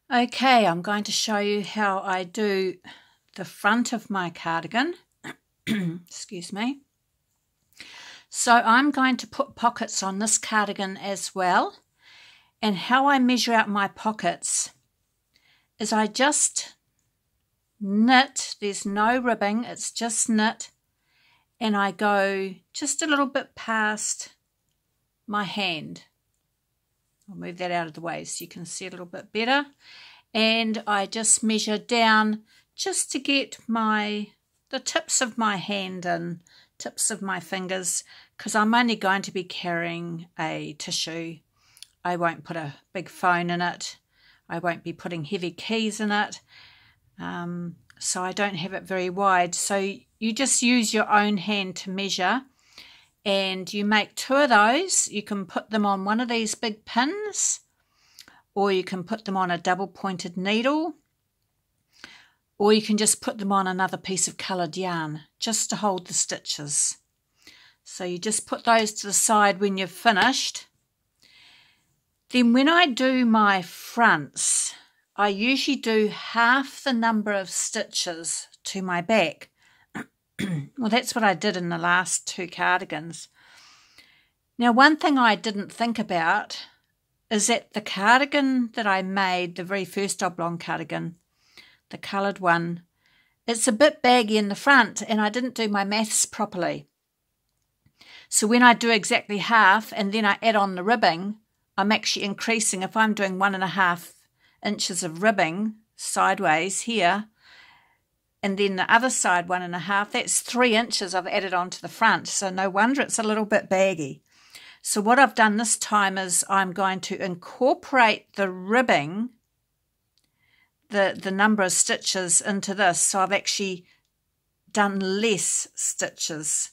Okay, I'm going to show you how I do the front of my cardigan. Excuse me. So I'm going to put pockets on this cardigan as well. And how I measure out my pockets is I just knit. There's no ribbing, it's just knit. And I go just a little bit past my hand. I'll move that out of the way so you can see a little bit better. And I just measure down just to get the tips of my hand and tips of my fingers, because I'm only going to be carrying a tissue. I won't put a big phone in it. I won't be putting heavy keys in it. So I don't have it very wide. So you just use your own hand to measure. And you make 2 of those. You can put them on one of these big pins, or you can put them on a double pointed needle, or you can just put them on another piece of coloured yarn just to hold the stitches. So you just put those to the side when you've finished. Then when I do my fronts, I usually do half the number of stitches to my back. Well, that's what I did in the last 2 cardigans. Now, one thing I didn't think about is that the cardigan that I made, the very first oblong cardigan, the coloured one, it's a bit baggy in the front, and I didn't do my maths properly. So when I do exactly half and then I add on the ribbing, I'm actually increasing. If I'm doing 1.5 inches of ribbing sideways here, and then the other side 1.5, that's 3 inches I've added onto the front. So no wonder it's a little bit baggy. So what I've done this time is I'm going to incorporate the ribbing, the number of stitches into this. So I've actually done less stitches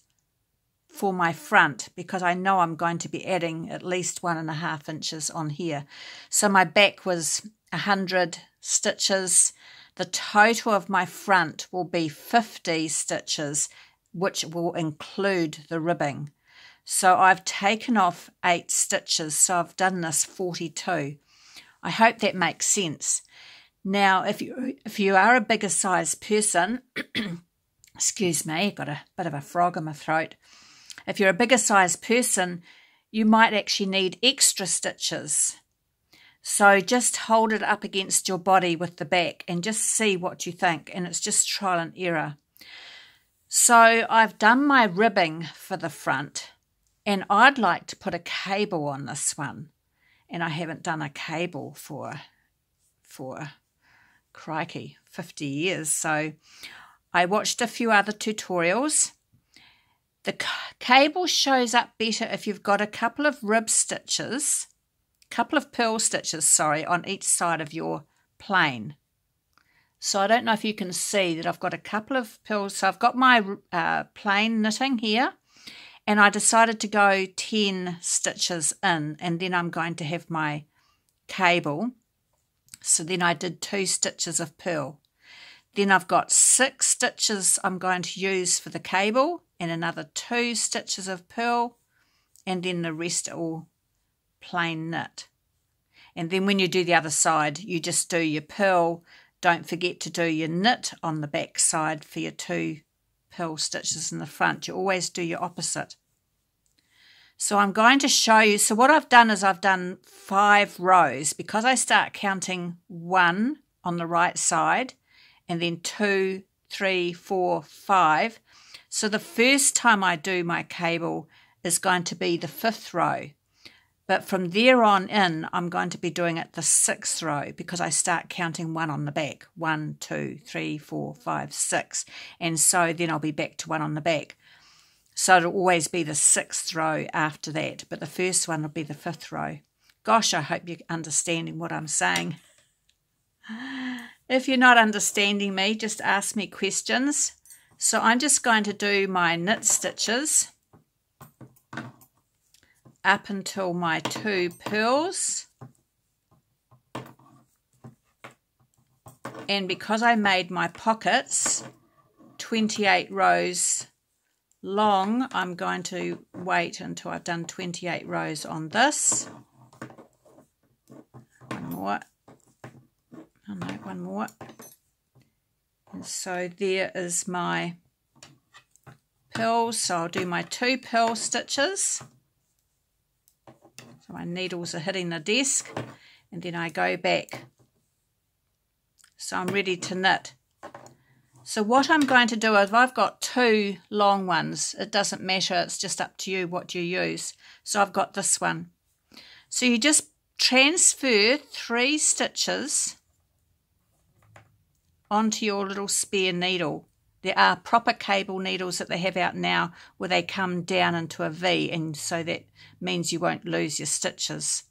for my front, because I know I'm going to be adding at least 1.5 inches on here. So my back was 100 stitches. The total of my front will be 50 stitches, which will include the ribbing. So I've taken off 8 stitches, so I've done this 42. I hope that makes sense. Now, if you are a bigger size person, excuse me, got a bit of a frog in my throat. If you're a bigger size person, you might actually need extra stitches. So just hold it up against your body with the back and just see what you think. And it's just trial and error. So I've done my ribbing for the front, and I'd like to put a cable on this one. And I haven't done a cable for crikey, 50 years. So I watched a few other tutorials. The cable shows up better if you've got a couple of rib stitches, couple of purl stitches, sorry, on each side of your plain. So I don't know if you can see that I've got a couple of purls. So I've got my plain knitting here, and I decided to go 10 stitches in, and then I'm going to have my cable. So then I did 2 stitches of purl. Then I've got 6 stitches I'm going to use for the cable, and another 2 stitches of purl, and then the rest are all plain knit. And then when you do the other side, you just do your purl. Don't forget to do your knit on the back side for your 2 purl stitches in the front. You always do your opposite. So I'm going to show you. So what I've done is I've done 5 rows, because I start counting 1 on the right side, and then 2, 3, 4, 5. So the first time I do my cable is going to be the 5th row. But from there on in, I'm going to be doing it the 6th row, because I start counting 1 on the back. 1, 2, 3, 4, 5, 6. And so then I'll be back to 1 on the back. So it'll always be the 6th row after that. But the first one will be the 5th row. Gosh, I hope you're understanding what I'm saying. If you're not understanding me, just ask me questions. So I'm just going to do my knit stitches up until my 2 purls. And because I made my pockets 28 rows long, I'm going to wait until I've done 28 rows on this. One more. Oh no, one more. And so there is my purls. So I'll do my 2 purl stitches. So my needles are hitting the desk, and then I go back. So I'm ready to knit. So what I'm going to do is, I've got 2 long ones. It doesn't matter, it's just up to you what you use. So I've got this one. So you just transfer 3 stitches onto your little spare needle. There are proper cable needles that they have out now where they come down into a V, and so that means you won't lose your stitches.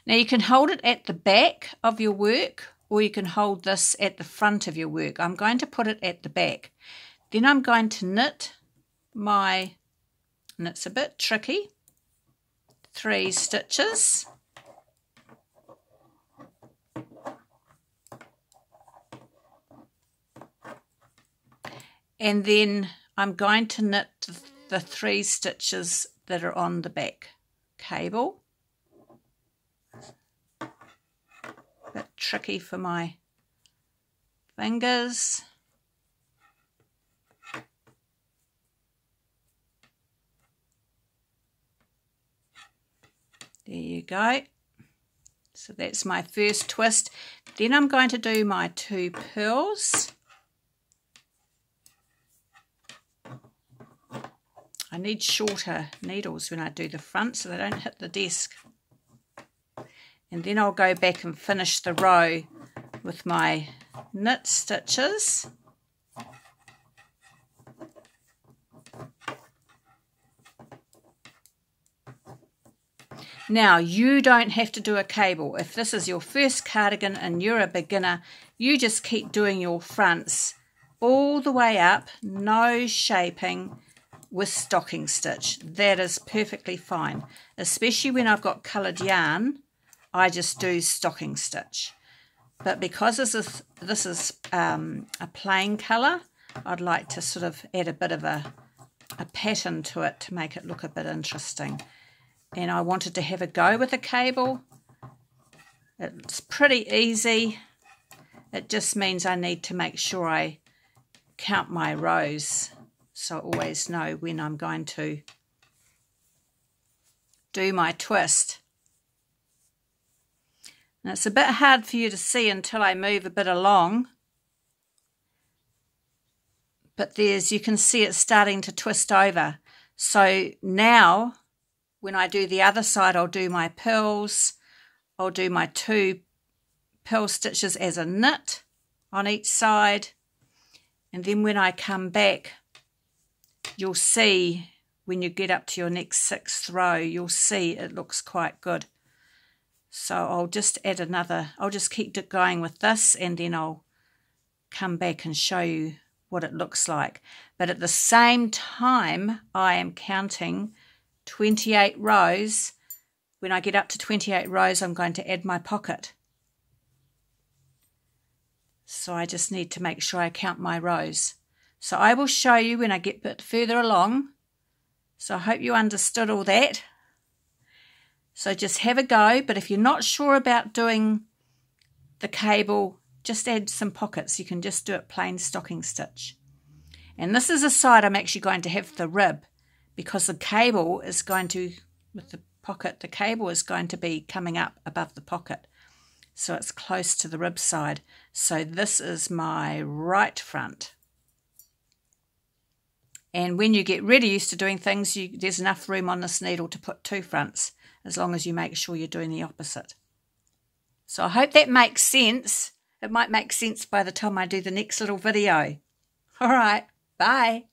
Now you can hold it at the back of your work, or you can hold this at the front of your work. I'm going to put it at the back. Then I'm going to knit my, and it's a bit tricky, 3 stitches. And then I'm going to knit the 3 stitches that are on the back cable. A bit tricky for my fingers. There you go. So that's my first twist. Then I'm going to do my 2 purls. I need shorter needles when I do the front so they don't hit the desk. And then I'll go back and finish the row with my knit stitches. Now, you don't have to do a cable. If this is your first cardigan and you're a beginner, you just keep doing your fronts all the way up, no shaping, with stocking stitch. That is perfectly fine. Especially when I've got coloured yarn, I just do stocking stitch. But because this is a plain colour, I'd like to sort of add a bit of a pattern to it to make it look a bit interesting. And I wanted to have a go with a cable. It's pretty easy. It just means I need to make sure I count my rows, so I always know when I'm going to do my twist. Now it's a bit hard for you to see until I move a bit along, but you can see it starting to twist over. So now when I do the other side, I'll do my purls, I'll do my 2 purl stitches as a knit on each side, and then when I come back, you'll see when you get up to your next 6th row, you'll see it looks quite good. So I'll just add another, I'll just keep it going with this, and then I'll come back and show you what it looks like. But at the same time, I am counting 28 rows. When I get up to 28 rows, I'm going to add my pocket. So I just need to make sure I count my rows. So I will show you when I get a bit further along. So I hope you understood all that. So just have a go, but if you're not sure about doing the cable, just add some pockets. You can just do it plain stocking stitch. And this is a side I'm actually going to have the rib, because the cable is going to, with the pocket, the cable is going to be coming up above the pocket. So it's close to the rib side. So this is my right front. And when you get really used to doing things, there's enough room on this needle to put 2 fronts, as long as you make sure you're doing the opposite. So I hope that makes sense. It might make sense by the time I do the next little video. All right, bye.